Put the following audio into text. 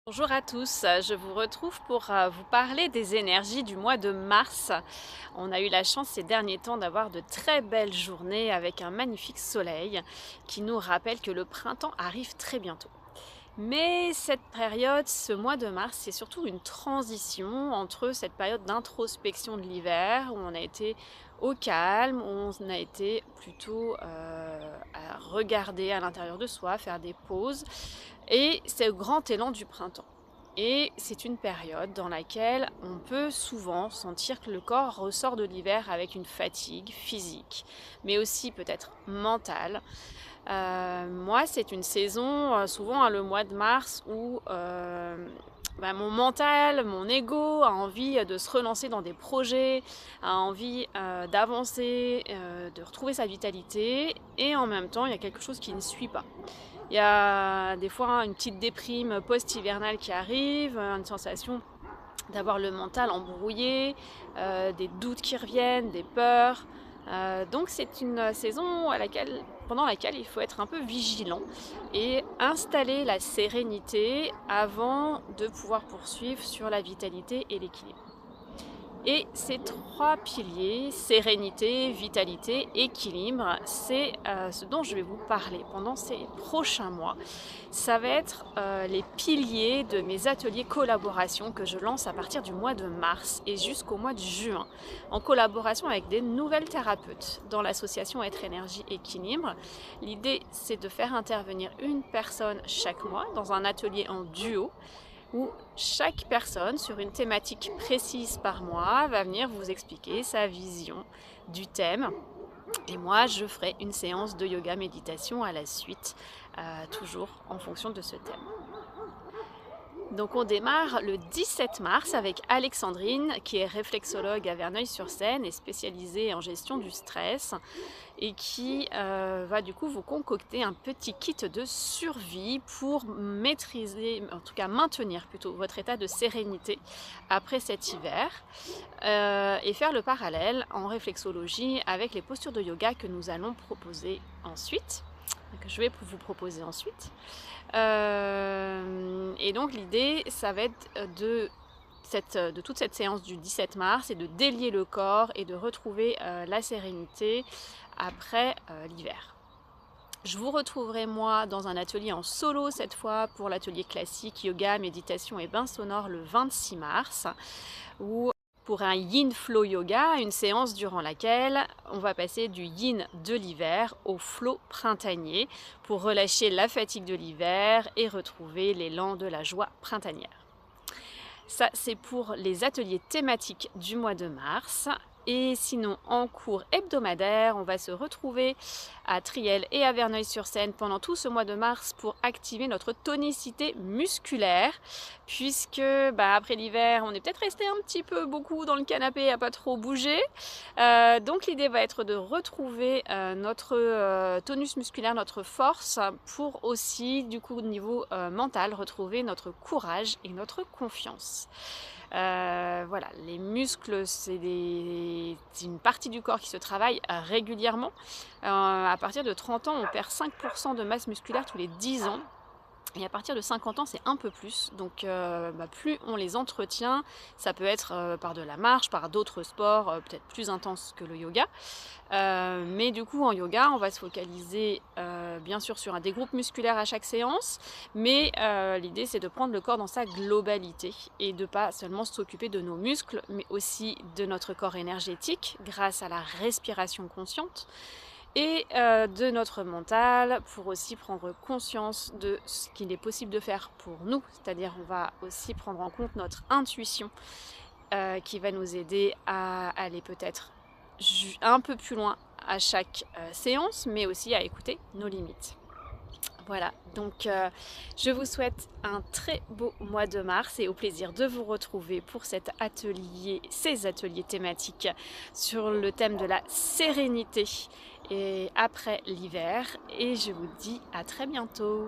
Bonjour à tous, je vous retrouve pour vous parler des énergies du mois de mars. On a eu la chance ces derniers temps d'avoir de très belles journées avec un magnifique soleil qui nous rappelle que le printemps arrive très bientôt. Mais cette période, ce mois de mars, c'est surtout une transition entre cette période d'introspection de l'hiver où on a été au calme, où on a été plutôt à regarder à l'intérieur de soi, faire des pauses, et c'est le grand élan du printemps. Et c'est une période dans laquelle on peut souvent sentir que le corps ressort de l'hiver avec une fatigue physique, mais aussi peut-être mentale. Moi, c'est une saison, souvent le mois de mars, où mon mental, mon ego a envie de se relancer dans des projets, a envie d'avancer, de retrouver sa vitalité, et en même temps, il y a quelque chose qui ne suit pas. Il y a des fois une petite déprime post-hivernale qui arrive, une sensation d'avoir le mental embrouillé, des doutes qui reviennent, des peurs. Donc c'est une saison pendant laquelle il faut être un peu vigilant et installer la sérénité avant de pouvoir poursuivre sur la vitalité et l'équilibre. Et ces trois piliers, sérénité, vitalité, équilibre, c'est ce dont je vais vous parler pendant ces prochains mois. Ça va être les piliers de mes ateliers collaboration que je lance à partir du mois de mars et jusqu'au mois de juin, en collaboration avec des nouvelles thérapeutes dans l'association Être Énergie Équilibre. L'idée, c'est de faire intervenir une personne chaque mois dans un atelier en duo, où chaque personne, sur une thématique précise par mois, va venir vous expliquer sa vision du thème. Et moi, je ferai une séance de yoga méditation à la suite, toujours en fonction de ce thème. Donc on démarre le 17 mars avec Alexandrine, qui est réflexologue à Verneuil-sur-Seine et spécialisée en gestion du stress, et qui va du coup vous concocter un petit kit de survie pour maîtriser, en tout cas maintenir plutôt, votre état de sérénité après cet hiver, et faire le parallèle en réflexologie avec les postures de yoga que nous allons proposer ensuite, que je vais vous proposer ensuite. Et donc l'idée, ça va être de toute cette séance du 17 mars et de délier le corps et de retrouver la sérénité après l'hiver. Je vous retrouverai moi dans un atelier en solo cette fois pour l'atelier classique yoga, méditation et bain sonore le 26 mars, où pour un yin flow yoga, une séance durant laquelle on va passer du yin de l'hiver au flow printanier pour relâcher la fatigue de l'hiver et retrouver l'élan de la joie printanière. Ça, c'est pour les ateliers thématiques du mois de mars. Et sinon, en cours hebdomadaire, on va se retrouver à Triel et à Verneuil-sur-Seine pendant tout ce mois de mars pour activer notre tonicité musculaire, puisque après l'hiver, on est peut-être resté un petit peu beaucoup dans le canapé à pas trop bouger. Donc l'idée va être de retrouver notre tonus musculaire, notre force, pour aussi, du coup, au niveau mental, retrouver notre courage et notre confiance. Voilà, les muscles, c'est une partie du corps qui se travaille régulièrement. À partir de 30 ans, on perd 5% de masse musculaire tous les 10 ans. Et à partir de 50 ans, c'est un peu plus. Donc plus on les entretient, ça peut être par de la marche, par d'autres sports peut-être plus intenses que le yoga. Mais du coup, en yoga, on va se focaliser bien sûr sur des groupes musculaires à chaque séance, mais l'idée, c'est de prendre le corps dans sa globalité et de pas seulement s'occuper de nos muscles, mais aussi de notre corps énergétique grâce à la respiration consciente, et de notre mental pour aussi prendre conscience de ce qu'il est possible de faire pour nous. C'est-à-dire on va aussi prendre en compte notre intuition qui va nous aider à aller peut-être un peu plus loin à chaque séance, mais aussi à écouter nos limites. Voilà, donc je vous souhaite un très beau mois de mars et au plaisir de vous retrouver pour ces ateliers thématiques sur le thème de la sérénité et après l'hiver. Et je vous dis à très bientôt.